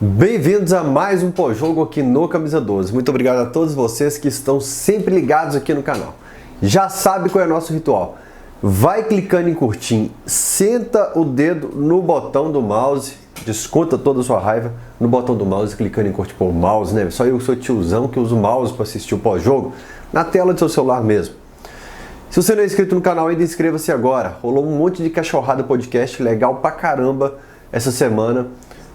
Bem-vindos a mais um pós-jogo aqui no Camisa 12. Muito obrigado a todos vocês que estão sempre ligados aqui no canal. Já sabe qual é o nosso ritual. Vai clicando em curtir, senta o dedo no botão do mouse, desconta toda a sua raiva no botão do mouse, clicando em curtir por mouse, né? Só eu que sou tiozão que uso o mouse para assistir o pós-jogo na tela do seu celular mesmo. Se você não é inscrito no canal ainda, inscreva-se agora. Rolou um monte de cachorrada podcast legal pra caramba essa semana.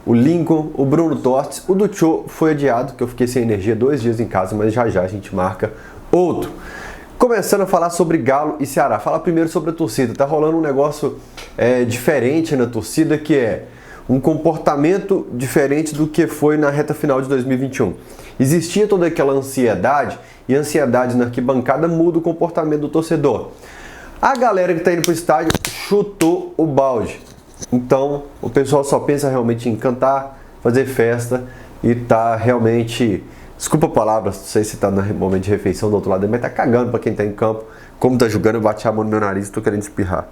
O Lincoln, o Bruno Tortes, o do Tchô foi adiado, que eu fiquei sem energia 2 dias em casa, mas já já a gente marca outro. Começando a falar sobre Galo e Ceará. Fala primeiro sobre a torcida. Tá rolando um negócio diferente na torcida, que é um comportamento diferente do que foi na reta final de 2021. Existia toda aquela ansiedade, e a ansiedade na arquibancada muda o comportamento do torcedor. A galera que tá indo pro estádio chutou o balde. Então, o pessoal só pensa realmente em cantar, fazer festa e tá realmente, desculpa a palavra, não sei se tá no momento de refeição do outro lado, mas tá cagando pra quem tá em campo. Como tá jogando, eu bati a mão no meu nariz e tô querendo espirrar.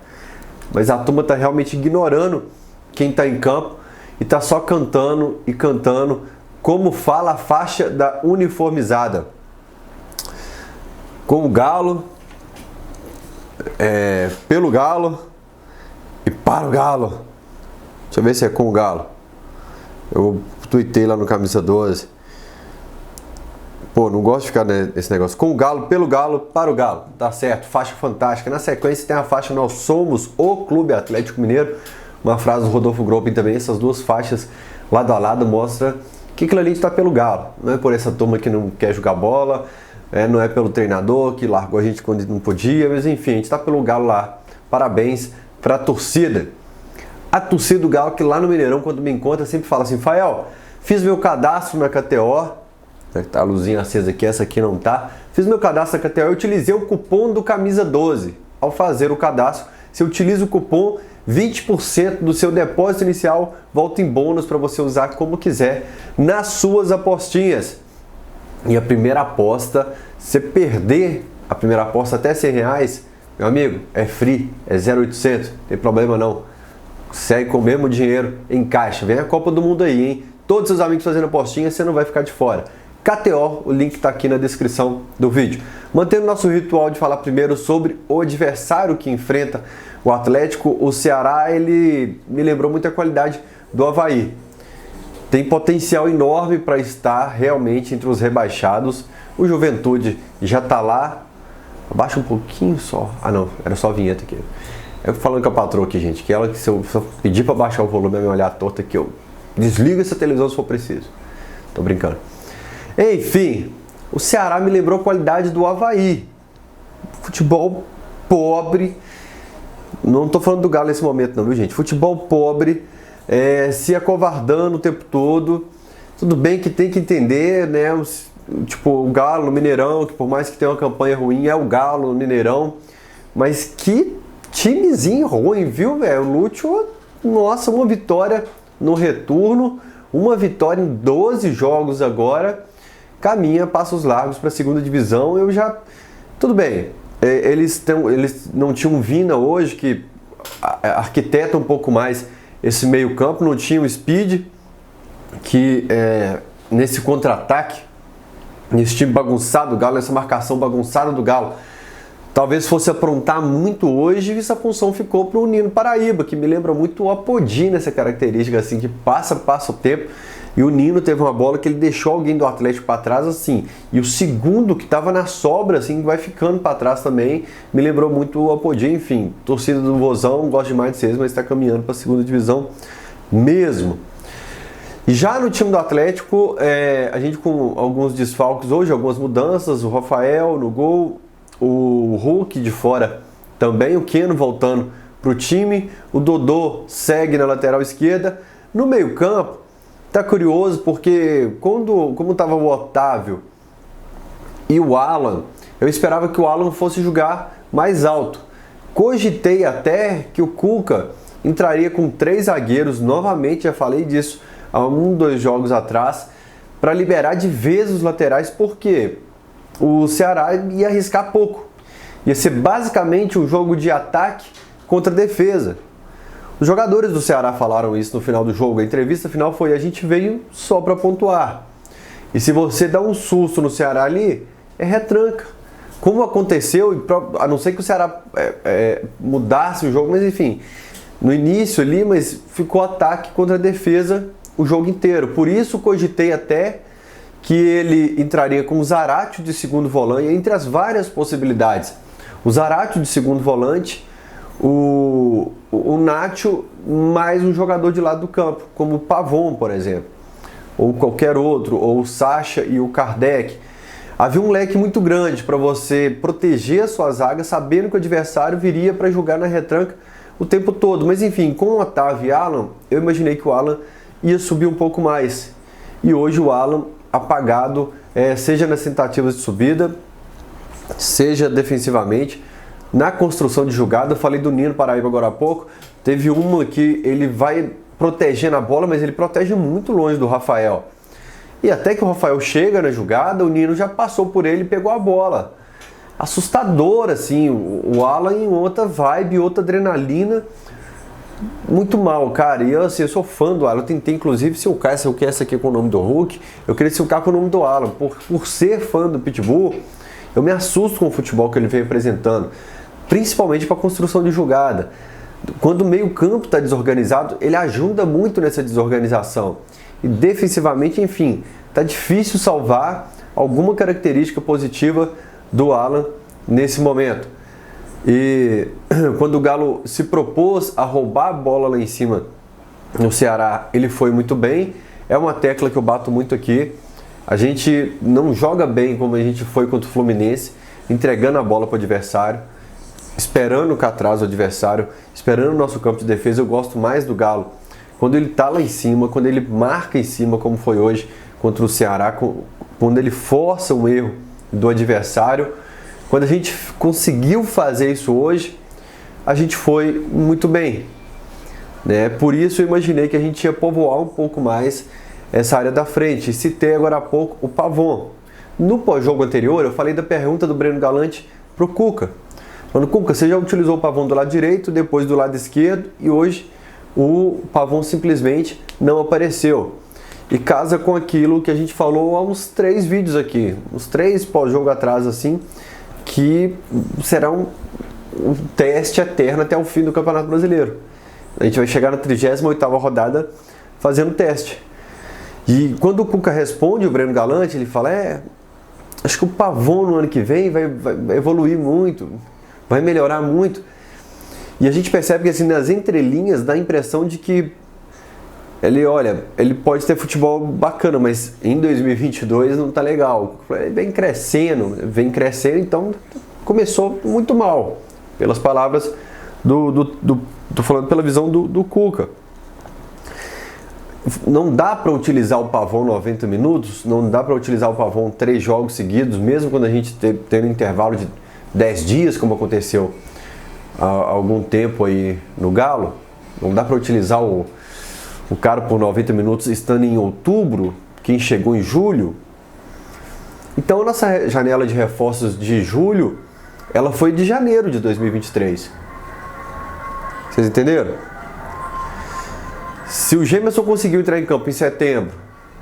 Mas a turma tá realmente ignorando quem tá em campo e tá só cantando e cantando, como fala a faixa da uniformizada. Com o Galo, pelo Galo e para o Galo. Deixa eu ver se é com o Galo. Eu tuitei lá no Camisa 12. Pô, não gosto de ficar nesse negócio. Com o Galo, pelo Galo, para o Galo. Tá certo, faixa fantástica. Na sequência tem a faixa Nós Somos o Clube Atlético Mineiro. Uma frase do Rodolfo Gropen também. Essas duas faixas lado a lado mostra que aquilo ali está pelo Galo. Não é por essa turma que não quer jogar bola, não é pelo treinador que largou a gente quando não podia, mas enfim, a gente está pelo Galo lá. Parabéns para a torcida. A torcida do Galo, que lá no Mineirão, quando me encontra, sempre fala assim: Fael, fiz meu cadastro na KTO, tá a luzinha acesa aqui, essa aqui não tá. Fiz meu cadastro na KTO e utilizei o cupom do Camisa 12. Ao fazer o cadastro, você utiliza o cupom, 20% do seu depósito inicial volta em bônus para você usar como quiser nas suas apostinhas. E a primeira aposta, se perder a primeira aposta até R$100, meu amigo, é free, é 0,800, não tem problema não. Segue com o mesmo dinheiro em caixa. Vem a Copa do Mundo aí, hein? Todos seus amigos fazendo apostinha, você não vai ficar de fora. KTO, o link está aqui na descrição do vídeo. Mantendo nosso ritual de falar primeiro sobre o adversário que enfrenta o Atlético, o Ceará, ele me lembrou muito a qualidade do Avaí. Tem potencial enorme para estar realmente entre os rebaixados. O Juventude já está lá. Abaixa um pouquinho só. Ah não, era só a vinheta aqui. Eu falando com a patroa aqui, gente, que ela, se eu pedir para baixar o volume e me olhar torta, que eu desligo essa televisão se for preciso. Tô brincando. Enfim, o Ceará me lembrou a qualidade do Avaí. Futebol pobre. Não tô falando do Galo nesse momento não, viu, gente? Futebol pobre, se acovardando o tempo todo. Tudo bem que tem que entender, né? Tipo, o Galo no Mineirão, que por mais que tenha uma campanha ruim, é o Galo no Mineirão. Mas que timezinho ruim, viu, velho? O Lúcio, nossa, uma vitória no retorno, uma vitória em 12 jogos agora, caminha passos largos para a segunda divisão. Tudo bem, eles não tinham um Vina hoje, que arquiteta um pouco mais esse meio campo, não tinha o Speed, que nesse contra-ataque, nesse time bagunçado do Galo, nessa marcação bagunçada do Galo, talvez fosse aprontar muito hoje, e essa função ficou para o Nino Paraíba, que me lembra muito o Apodi nessa característica, assim, que passa o tempo, e o Nino teve uma bola que ele deixou alguém do Atlético para trás, assim, e o segundo que estava na sobra, assim, vai ficando para trás também, me lembrou muito o Apodi. Enfim, torcida do Vozão, gosto demais de vocês, mas está caminhando para a segunda divisão mesmo. Já no time do Atlético, a gente com alguns desfalques hoje, algumas mudanças, o Rafael no gol, o Hulk de fora também, o Keno voltando para o time, o Dodô segue na lateral esquerda. No meio campo, tá curioso porque como estava o Otávio e o Alan, eu esperava que o Alan fosse jogar mais alto. Cogitei até que o Cuca entraria com 3 zagueiros, novamente já falei disso há 2 jogos atrás, para liberar de vez os laterais, porque o Ceará ia arriscar pouco. Ia ser basicamente um jogo de ataque contra defesa. Os jogadores do Ceará falaram isso no final do jogo. A entrevista final foi: a gente veio só para pontuar. E se você dá um susto no Ceará ali, é retranca. Como aconteceu, a não ser que o Ceará mudasse o jogo, mas enfim, no início ali, mas ficou ataque contra a defesa o jogo inteiro. Por isso cogitei até que ele entraria com o Zaratio de segundo volante, entre as várias possibilidades. O Zaratio de segundo volante, o Nacho mais um jogador de lado do campo, como o Pavon, por exemplo, ou qualquer outro, ou o Sacha e o Kardec. Havia um leque muito grande para você proteger a sua zaga, sabendo que o adversário viria para jogar na retranca o tempo todo. Mas enfim, com o Otávio e Alan, eu imaginei que o Alan ia subir um pouco mais. E hoje o Alan apagado, seja nas tentativas de subida, seja defensivamente, na construção de jogada. Eu falei do Nino Paraíba agora há pouco, teve uma que ele vai protegendo a bola, mas ele protege muito longe do Rafael. E até que o Rafael chega na jogada, o Nino já passou por ele e pegou a bola. Assustador, assim, o Alan em outra vibe, outra adrenalina. Muito mal, cara. E eu, assim, eu sou fã do Alan. Eu tentei, inclusive, silcar essa aqui com o nome do Hulk. Eu queria silcar com o nome do Alan. Por ser fã do Pitbull, eu me assusto com o futebol que ele vem apresentando. Principalmente para a construção de jogada. Quando o meio-campo está desorganizado, ele ajuda muito nessa desorganização. E defensivamente, enfim, tá difícil salvar alguma característica positiva do Alan nesse momento. E quando o Galo se propôs a roubar a bola lá em cima no Ceará, ele foi muito bem. É uma tecla que eu bato muito aqui. A gente não joga bem como a gente foi contra o Fluminense, entregando a bola para o adversário, esperando o atraso do adversário, esperando o nosso campo de defesa. Eu gosto mais do Galo quando ele está lá em cima, quando ele marca em cima, como foi hoje contra o Ceará, quando ele força um erro do adversário. Quando a gente conseguiu fazer isso hoje, a gente foi muito bem, né? Por isso eu imaginei que a gente ia povoar um pouco mais essa área da frente. Citei agora há pouco o Pavon. No pós-jogo anterior, eu falei da pergunta do Breno Galante para o Cuca. Falando: Cuca, você já utilizou o Pavon do lado direito, depois do lado esquerdo, e hoje o Pavon simplesmente não apareceu. E casa com aquilo que a gente falou há uns 3 vídeos aqui, uns 3 pós-jogo atrás, assim, que será um teste eterno até o fim do Campeonato Brasileiro. A gente vai chegar na 38ª rodada fazendo teste. E quando o Cuca responde, o Breno Galante, ele fala: acho que o Pavon no ano que vem vai evoluir muito, vai melhorar muito. E a gente percebe que, assim, nas entrelinhas dá a impressão de que ele pode ter futebol bacana, mas em 2022 não tá legal. Ele vem crescendo, então começou muito mal, pelas palavras tô falando pela visão do Cuca. Não dá para utilizar o Pavon 90 minutos, não dá para utilizar o Pavon 3 jogos seguidos, mesmo quando a gente tem um intervalo de 10 dias, como aconteceu há algum tempo aí no Galo. Não dá para utilizar o cara por 90 minutos estando em outubro, quem chegou em julho. Então a nossa janela de reforços de julho, ela foi de janeiro de 2023. Vocês entenderam? Se o Gemerson conseguiu entrar em campo em setembro,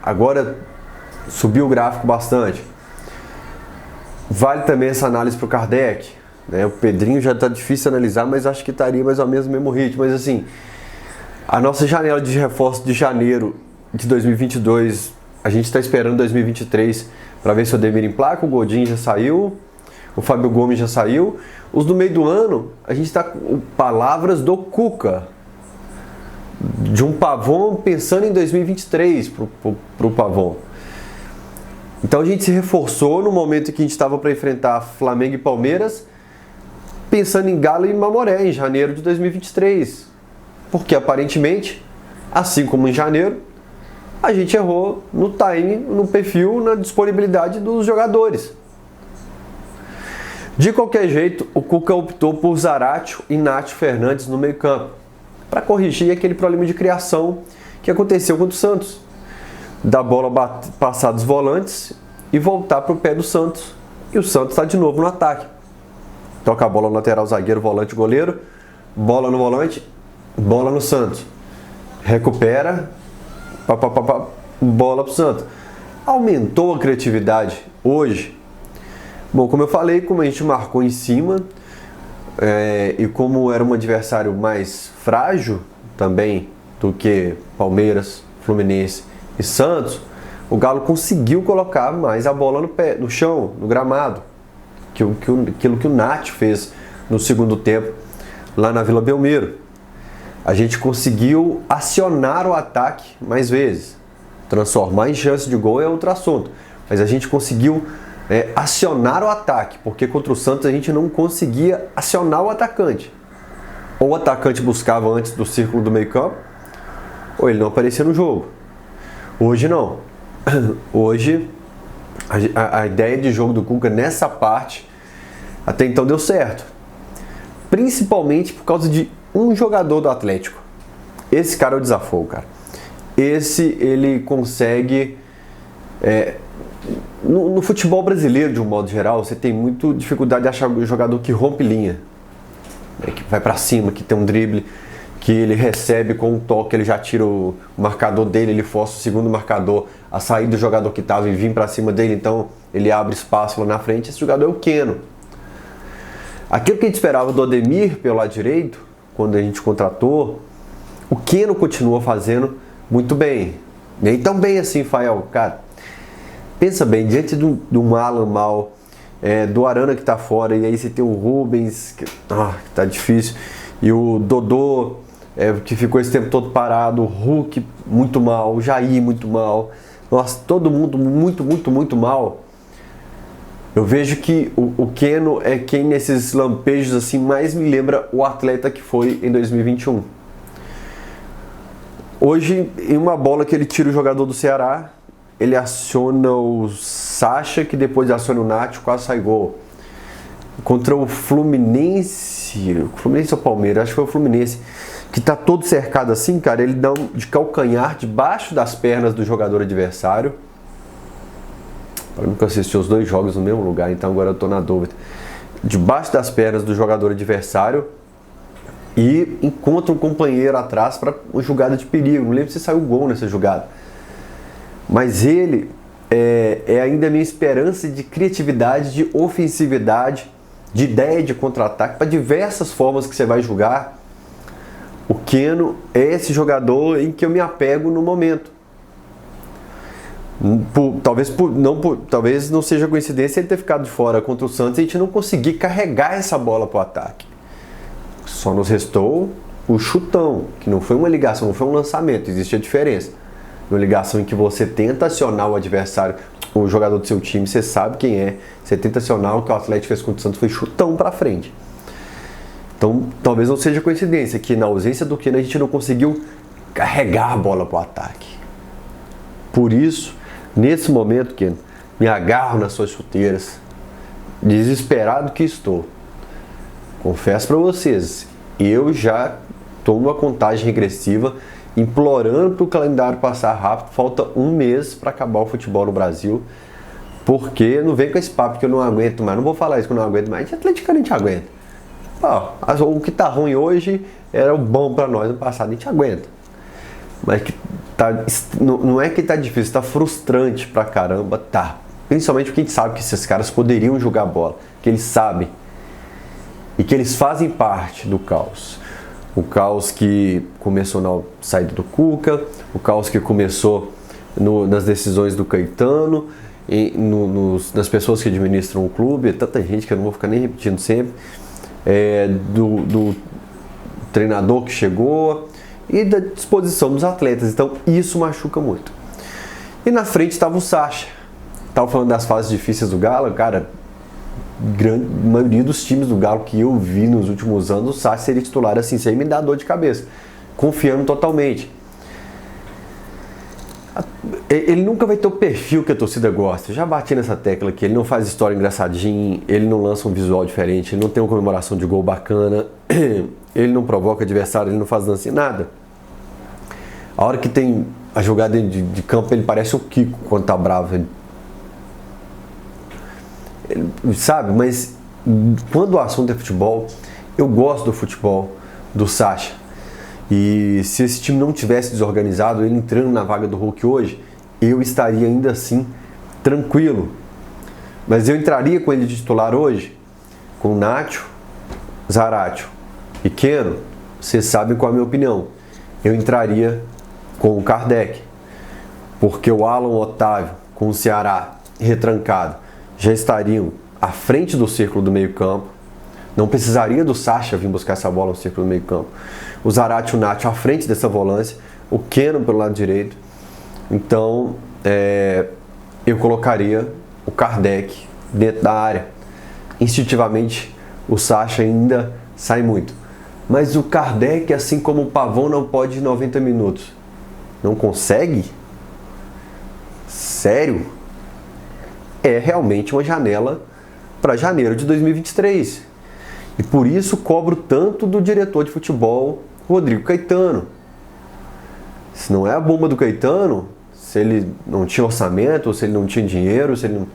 agora subiu o gráfico bastante. Vale também essa análise para o Kardec, né? O Pedrinho já está difícil analisar, mas acho que estaria mais ou menos no mesmo ritmo. Mas assim, a nossa janela de reforço de janeiro de 2022, a gente está esperando 2023 para ver se o Ademir emplaca. O Godin já saiu, o Fábio Gomes já saiu. Os do meio do ano, a gente está com palavras do Cuca, de um Pavon pensando em 2023 para o Pavon. Então a gente se reforçou no momento que a gente estava para enfrentar Flamengo e Palmeiras, pensando em Galo e Mamoré em janeiro de 2023. Porque aparentemente, assim como em janeiro, a gente errou no time, no perfil, na disponibilidade dos jogadores. De qualquer jeito, o Cuca optou por Zaratio e Nacho Fernandes no meio-campo, para corrigir aquele problema de criação que aconteceu contra o Santos. Da bola passar dos volantes e voltar para o pé do Santos. E o Santos está de novo no ataque. Toca a bola no lateral, zagueiro, volante, goleiro. Bola no volante, bola no Santos. Recupera, bola pro Santos. Aumentou a criatividade hoje. Bom, como eu falei, como a gente marcou em cima, e como era um adversário mais frágil também do que Palmeiras, Fluminense e Santos, o Galo conseguiu colocar mais a bola no chão, no gramado. Aquilo que o Nath fez no segundo tempo lá na Vila Belmiro. A gente conseguiu acionar o ataque mais vezes. Transformar em chance de gol é outro assunto. Mas a gente conseguiu acionar o ataque, porque contra o Santos a gente não conseguia acionar o atacante. Ou o atacante buscava antes do círculo do meio campo, ou ele não aparecia no jogo. Hoje não. Hoje a ideia de jogo do Cuca nessa parte até então deu certo. Principalmente por causa de um jogador do Atlético. Esse cara é o desafogo, cara. Esse ele consegue... No futebol brasileiro, de um modo geral, você tem muita dificuldade de achar um jogador que rompe linha. Que vai pra cima, que tem um drible, que ele recebe com um toque, ele já tira o marcador dele, ele força o segundo marcador a sair do jogador que estava e vir pra cima dele, então ele abre espaço lá na frente. Esse jogador é o Keno. Aquilo que a gente esperava do Ademir pelo lado direito, quando a gente contratou, o Keno continua fazendo muito bem. Nem tão bem assim, Fael. Cara, pensa bem, diante de um Alan mal, do Arana que tá fora, e aí você tem o Rubens, que tá difícil, e o Dodô, que ficou esse tempo todo parado, o Hulk muito mal, o Jair muito mal, nossa, todo mundo muito mal. Eu vejo que o Keno é quem nesses lampejos assim mais me lembra o atleta que foi em 2021. Hoje, em uma bola que ele tira o jogador do Ceará, ele aciona o Sacha, que depois aciona o Nath, quase sai gol. Contra o Fluminense ou Palmeiras, acho que foi o Fluminense, que tá todo cercado assim, cara, ele dá de calcanhar debaixo das pernas do jogador adversário. Eu nunca assisti os dois jogos no mesmo lugar, então agora eu tô na dúvida. Debaixo das pernas do jogador adversário e encontra um companheiro atrás para uma jogada de perigo. Não lembro se saiu gol nessa jogada. Mas ele é ainda a minha esperança de criatividade, de ofensividade, de ideia de contra-ataque, para diversas formas que você vai jogar. O Keno é esse jogador em que eu me apego no momento. Talvez não seja coincidência ele ter ficado de fora contra o Santos e a gente não conseguir carregar essa bola para o ataque. Só nos restou o chutão, que não foi uma ligação, não foi um lançamento, existe a diferença. Uma ligação em que você tenta acionar o adversário, o jogador do seu time, você sabe quem é, você tenta acionar. O que o Atlético fez contra o Santos foi chutão para frente. Então talvez não seja coincidência que na ausência do Keno a gente não conseguiu carregar a bola para o ataque. Por isso, nesse momento, Keno, me agarro nas suas chuteiras, desesperado que estou. Confesso para vocês, eu já estou numa contagem regressiva, implorando para o calendário passar rápido. Falta um mês para acabar o futebol no Brasil, porque não vem com esse papo que eu não aguento mais. Não vou falar isso que eu não aguento mais, de atleticano a gente aguenta. O que tá ruim hoje era o bom para nós no passado, a gente aguenta. Mas que não é que tá difícil, tá frustrante pra caramba, tá. Principalmente porque a gente sabe que esses caras poderiam jogar bola, que eles sabem e que eles fazem parte do caos. O caos que começou na saída do Cuca, o caos que começou nas decisões do Caetano, nas pessoas que administram o clube, tanta gente que eu não vou ficar nem repetindo sempre, do treinador que chegou e da disposição dos atletas. Então isso machuca muito. E na frente estava o Sacha. Estava falando das fases difíceis do Galo, cara. A maioria dos times do Galo que eu vi nos últimos anos, o Sacha seria titular assim, sem me dar dor de cabeça, confiando totalmente. Ele nunca vai ter o perfil que a torcida gosta. Eu já bati nessa tecla que ele não faz história engraçadinha, ele não lança um visual diferente, ele não tem uma comemoração de gol bacana, ele não provoca adversário, ele não faz dança em nada. A hora que tem a jogada de campo, ele parece o Kiko quando tá bravo. Ele, sabe? Mas quando o assunto é futebol, eu gosto do futebol do Sacha. E se esse time não tivesse desorganizado, ele entrando na vaga do Hulk hoje, eu estaria ainda assim tranquilo. Mas eu entraria com ele de titular hoje, com Nacho, Zaratio e Keno. Vocês sabem qual é a minha opinião. Eu entraria com o Kardec, porque o Alan Otávio com o Ceará retrancado já estariam à frente do círculo do meio campo. Não precisaria do Sacha vir buscar essa bola no círculo do meio campo. O Zaratio e o Nacho à frente dessa volância, o Keno pelo lado direito. Então, eu colocaria o Kardec dentro da área. Instintivamente, o Sacha ainda sai muito. Mas o Kardec, assim como o Pavão, não pode ir 90 minutos. Não consegue? Sério? É realmente uma janela para janeiro de 2023. E por isso cobro tanto do diretor de futebol, Rodrigo Caetano. Se não é a bomba do Caetano, se ele não tinha orçamento, ou se ele não tinha dinheiro, se ele não...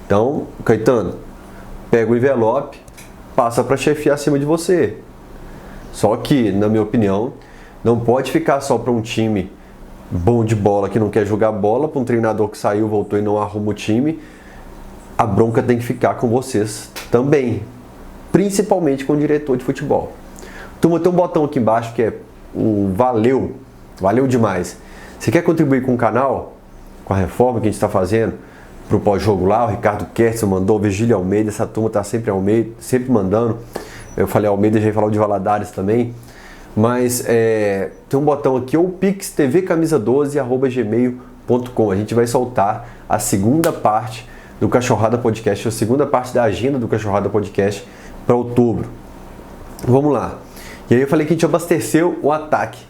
Então, Caetano, pega o envelope, passa para chefiar acima de você. Só que, na minha opinião, não pode ficar só para um time bom de bola que não quer jogar bola, para um treinador que saiu, voltou e não arruma o time. A bronca tem que ficar com vocês também, principalmente com o diretor de futebol. Turma, tem um botão aqui embaixo que é o valeu, valeu demais. Você quer contribuir com o canal, com a reforma que a gente está fazendo para o pós-jogo lá? O Ricardo Kertz mandou, o Virgílio Almeida, essa turma está sempre mandando. Eu falei Almeida, já ia falar de Valadares também. Mas tem um botão aqui, ou Pix TV Camisa 12@gmail.com. A gente vai soltar a segunda parte do Cachorrada Podcast, a segunda parte da agenda do Cachorrada Podcast para outubro. Vamos lá. E aí eu falei que a gente abasteceu o ataque.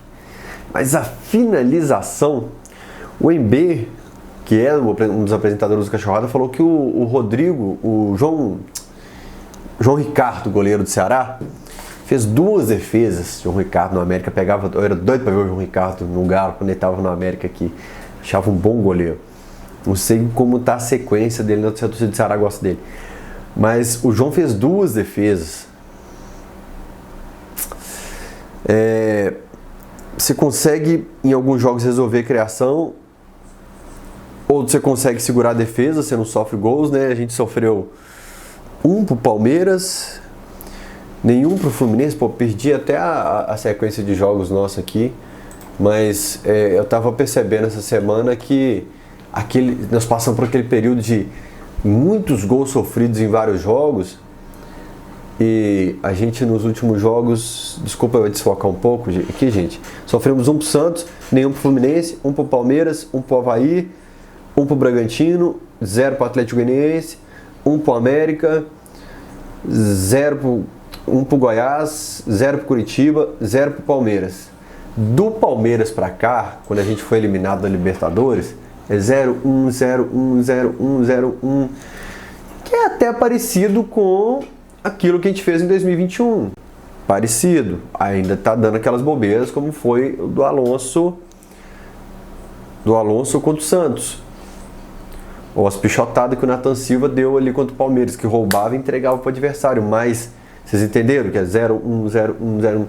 Mas a finalização, o MB, que é um dos apresentadores do Cachorrada, falou que o Rodrigo, o João Ricardo, goleiro do Ceará, fez 2 defesas. João Ricardo no América pegava. Eu era doido para ver o João Ricardo no Galo quando ele estava no América aqui. Achava um bom goleiro. Não sei como está a sequência dele, não sei se a torcida do Ceará gosta dele. Mas o João fez 2 defesas. Você consegue em alguns jogos resolver a criação, ou você consegue segurar a defesa, você não sofre gols, né? A gente sofreu 1 pro Palmeiras, nenhum pro Fluminense. Pô, perdi até a sequência de jogos nossa aqui, mas eu tava percebendo essa semana que nós passamos por aquele período de muitos gols sofridos em vários jogos. E a gente nos últimos jogos, desculpa eu desfocar um pouco aqui, gente, sofremos 1 pro Santos, nenhum pro Fluminense, 1 pro Palmeiras, 1 pro Avaí, 1 pro Bragantino, 0 pro Atlético Goianiense, 1 pro América, 1 pro Goiás, 0 pro Curitiba, 0 pro Palmeiras. Do Palmeiras pra cá, quando a gente foi eliminado da Libertadores, é 0-1, 0-1, 0-1, 0-1, que é até parecido com aquilo que a gente fez em 2021. Parecido. Ainda tá dando aquelas bobeiras como foi o do Alonso contra o Santos. Ou as pichotadas que o Nathan Silva deu ali contra o Palmeiras, que roubava e entregava para o adversário. Mas, vocês entenderam que é 0-1, 0-1, 0-1.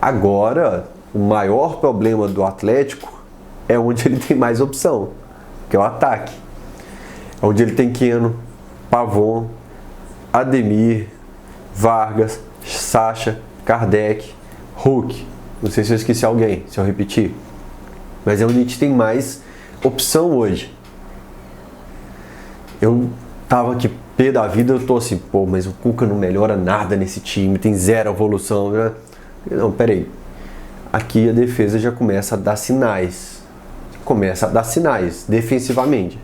Agora, o maior problema do Atlético é onde ele tem mais opção, que é o ataque. Onde ele tem Keno, Pavon, Ademir, Vargas, Sacha, Kardec, Hulk. Não sei se eu esqueci alguém, se eu repetir. Mas é onde a gente tem mais opção hoje. Eu tava aqui pé da vida, eu tô assim, pô, mas o Cuca não melhora nada nesse time, tem 0 evolução, né? Não, peraí. Aqui a defesa já começa a dar sinais. Defensivamente.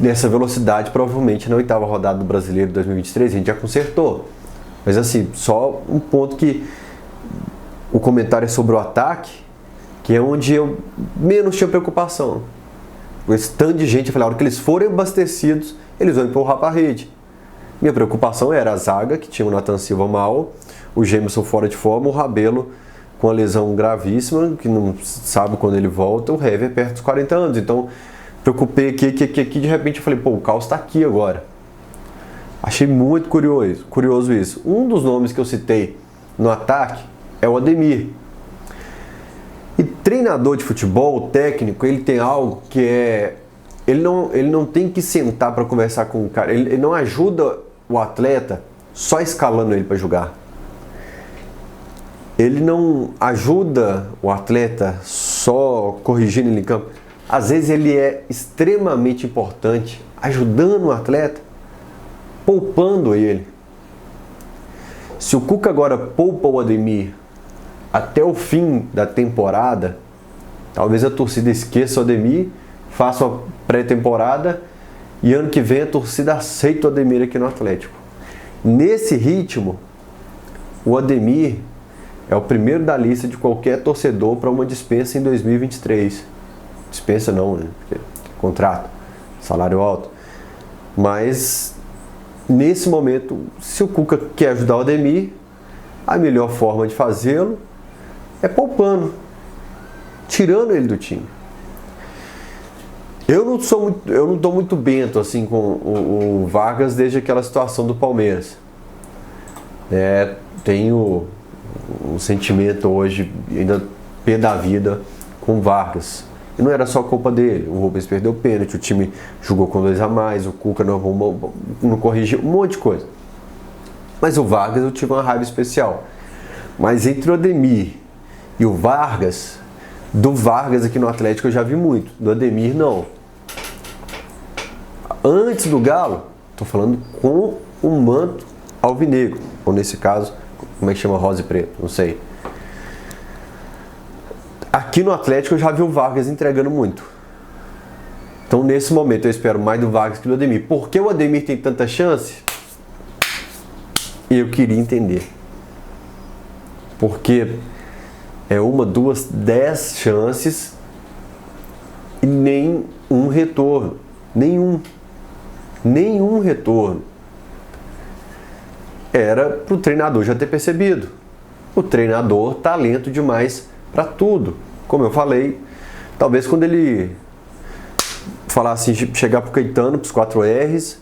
Nessa velocidade, provavelmente na 8ª rodada do Brasileiro de 2023 a gente já consertou. Mas assim, só um ponto que o comentário é sobre o ataque, que é onde eu menos tinha preocupação. Com esse tanto de gente, eu falei, a hora que eles forem abastecidos, eles vão empurrar para a rede. Minha preocupação era a zaga, que tinha o Nathan Silva mal, o Gemerson fora de forma, o Rabelo com a lesão gravíssima, que não sabe quando ele volta, o Hever perto dos 40 anos. Então, preocupei aqui, de repente eu falei, pô, o caos está aqui agora. Achei muito curioso isso. Um dos nomes que eu citei no ataque é o Ademir. E treinador de futebol, técnico, ele tem algo que é... Ele não tem que sentar para conversar com o cara. Ele não ajuda o atleta só escalando ele para jogar. Ele não ajuda o atleta só corrigindo ele em campo. Às vezes ele é extremamente importante ajudando o atleta, poupando ele. Se o Cuca agora poupa o Ademir até o fim da temporada, talvez a torcida esqueça o Ademir, faça uma pré-temporada e ano que vem a torcida aceita o Ademir aqui no Atlético. Nesse ritmo, o Ademir é o primeiro da lista de qualquer torcedor para uma dispensa em 2023. Dispensa não, né? Porque contrato, salário alto. Mas nesse momento, se o Cuca quer ajudar o Ademir, a melhor forma de fazê-lo é poupando, tirando ele do time. Eu não estou muito bento assim com o Vargas desde aquela situação do Palmeiras. Tenho um sentimento hoje ainda pé da vida com o Vargas. E não era só culpa dele. O Rubens perdeu o pênalti, o time jogou com 2 a mais, o Cuca não corrigiu, um monte de coisa. Mas o Vargas eu tive uma raiva especial. Mas entre o Ademir e o Vargas, do Vargas aqui no Atlético eu já vi muito, do Ademir não. Antes do Galo, estou falando com o manto alvinegro, ou nesse caso, como é que chama, rosa e preto, não sei. Aqui no Atlético eu já vi o Vargas entregando muito. Então nesse momento eu espero mais do Vargas que do Ademir. Por que o Ademir tem tanta chance? Eu queria entender. Porque é 1, 2, 10 chances e nenhum retorno. Nenhum retorno. Era para o treinador já ter percebido. O treinador tá lento demais para tudo. Como eu falei, talvez quando ele falar assim, chegar pro Caetano, pros 4 R's,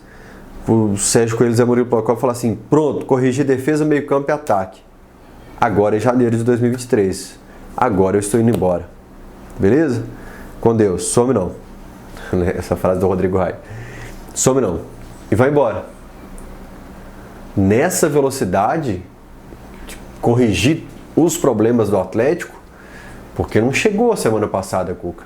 o Sérgio Coelho, Zé Murilo Procópio, falar assim, pronto, corrigir defesa, meio campo e ataque. Agora é janeiro de 2023. Agora eu estou indo embora. Beleza? Com Deus. Some não. Essa frase do Rodrigo Raio. Some não. E vai embora. Nessa velocidade, corrigir os problemas do Atlético, porque não chegou a semana passada, Cuca.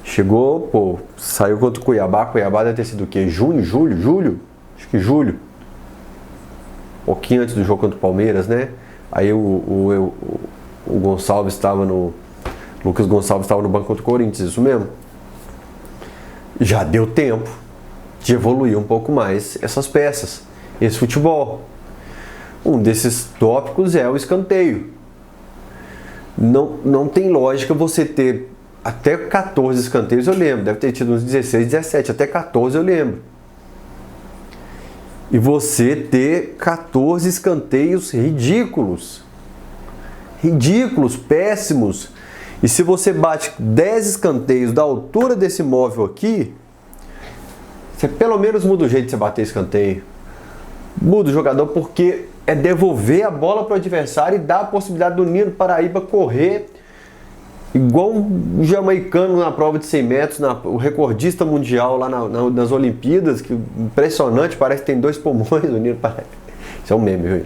Chegou, saiu contra o Cuiabá. Cuiabá deve ter sido o quê? Julho? Acho que julho. Um pouquinho antes do jogo contra o Palmeiras, né? Aí o Gonçalves estava no... Lucas Gonçalves estava no banco contra o Corinthians, isso mesmo. Já deu tempo de evoluir um pouco mais essas peças, esse futebol. Um desses tópicos é o escanteio. Não tem lógica você ter até 14 escanteios, eu lembro. Deve ter tido uns 16, 17, até 14 eu lembro. E você ter 14 escanteios ridículos. Ridículos, péssimos. E se você bate 10 escanteios da altura desse móvel aqui, você pelo menos muda o jeito de você bater escanteio. Muda o jogador, porque é devolver a bola para o adversário e dar a possibilidade do Nino Paraíba correr igual um jamaicano na prova de 100 metros, o recordista mundial lá nas Olimpíadas, que impressionante, parece que tem 2 pulmões o Nino Paraíba. Isso é um meme, viu?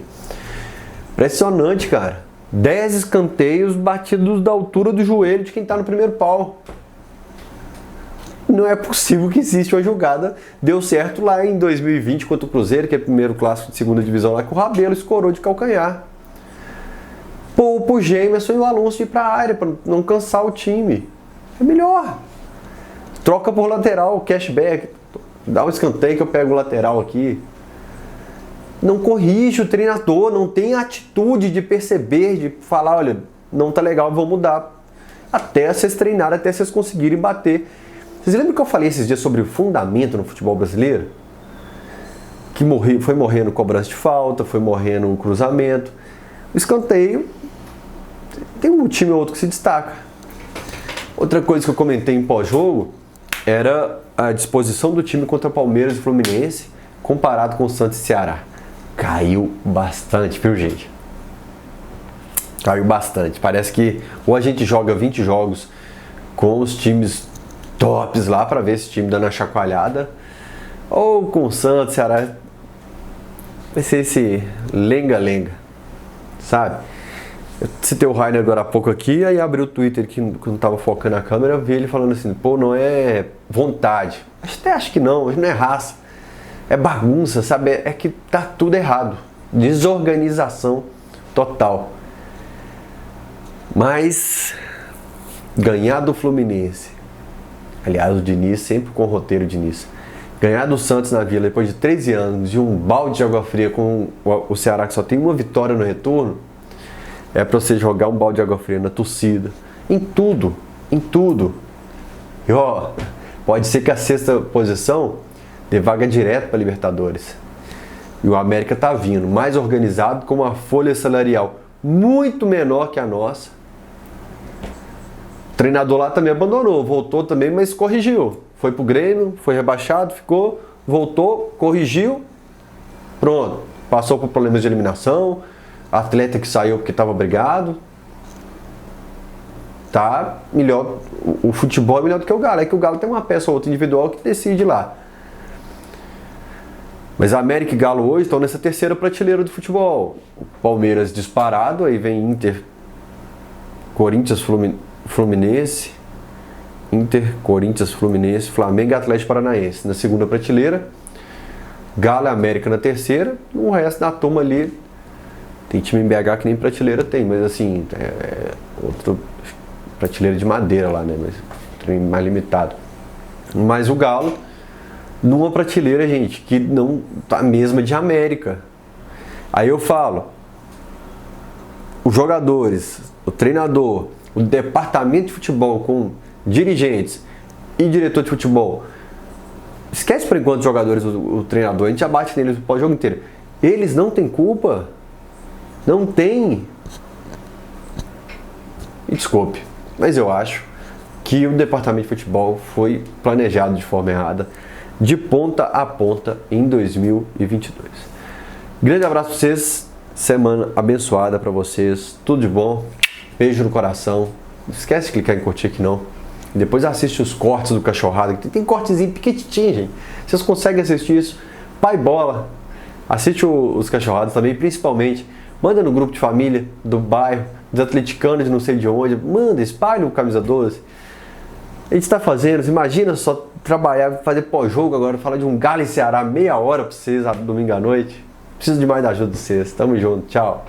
Impressionante, cara. 10 escanteios batidos da altura do joelho de quem está no primeiro pau. Não é possível que exista uma jogada. Deu certo lá em 2020 contra o Cruzeiro, que é o primeiro clássico de segunda divisão lá, que o Rabelo escorou de calcanhar. Poupa o Gemerson e o Alonso ir para a área, para não cansar o time. É melhor. Troca por lateral, cashback. Dá um escanteio que eu pego o lateral aqui. Não corrige o treinador, não tem atitude de perceber, de falar, olha, não tá legal, vou mudar. Até vocês treinarem, até vocês conseguirem bater. Vocês lembram que eu falei esses dias sobre o fundamento no futebol brasileiro? Que foi morrendo cobrança de falta, foi morrendo o cruzamento. O escanteio, tem um time ou outro que se destaca. Outra coisa que eu comentei em pós-jogo era a disposição do time contra Palmeiras e Fluminense comparado com o Santos e Ceará. Caiu bastante, viu, gente? Caiu bastante. Parece que ou a gente joga 20 jogos com os times tops lá para ver esse time dando a chacoalhada, ou com o Santos, Ceará. Vai ser esse lenga-lenga, sabe? Eu citei o Rainer agora há pouco aqui, aí abri o Twitter que quando tava focando a câmera, eu vi ele falando assim, pô, não é vontade. Até acho que não é raça. É bagunça, sabe? É que tá tudo errado. Desorganização total. Mas ganhar do Fluminense, aliás, o Diniz sempre com o roteiro Diniz, ganhar do Santos na Vila depois de 13 anos de um balde de água fria com o Ceará que só tem uma vitória no retorno, é pra você jogar um balde de água fria na torcida, em tudo. E ó, pode ser que a sexta posição dê vaga direto para Libertadores. E o América tá vindo mais organizado, com uma folha salarial muito menor que a nossa. O treinador lá também abandonou, voltou também, mas corrigiu. Foi pro Grêmio, foi rebaixado, ficou, voltou, corrigiu, pronto. Passou por problemas de eliminação, atleta que saiu porque estava brigado. Tá melhor, o futebol é melhor do que o Galo. É que o Galo tem uma peça ou outra individual que decide lá. Mas a América e Galo hoje estão nessa terceira prateleira do futebol. O Palmeiras disparado, aí vem Inter, Corinthians, Fluminense, Inter, Corinthians, Fluminense, Flamengo e Atlético Paranaense na segunda prateleira. Galo e América na terceira. O resto da turma ali tem time em BH que nem prateleira tem, mas assim, outra prateleira de madeira lá, né? Mas mais limitado. Mas o Galo numa prateleira, gente, que não tá a mesma de América. Aí eu falo, os jogadores, o treinador, o departamento de futebol com dirigentes e diretor de futebol, esquece por enquanto os jogadores, o treinador, a gente abate neles o jogo inteiro. Eles não têm culpa. Não tem. E desculpe, mas eu acho que o departamento de futebol foi planejado de forma errada, de ponta a ponta em 2022. Grande abraço para vocês, semana abençoada para vocês, tudo de bom, beijo no coração. Não esquece de clicar em curtir aqui não. Depois assiste os cortes do Cachorrada, que tem cortezinho pequitinho, gente. Vocês conseguem assistir isso? Pai Bola, assiste os Cachorradas também, principalmente. Manda no grupo de família, do bairro, dos atleticanos de não sei de onde. Manda, espalha o Camisa 12. A gente está fazendo, imagina só trabalhar, fazer pós-jogo agora, falar de um Galo e Ceará meia hora para vocês domingo à noite. Preciso de mais da ajuda de vocês. Tamo junto, tchau.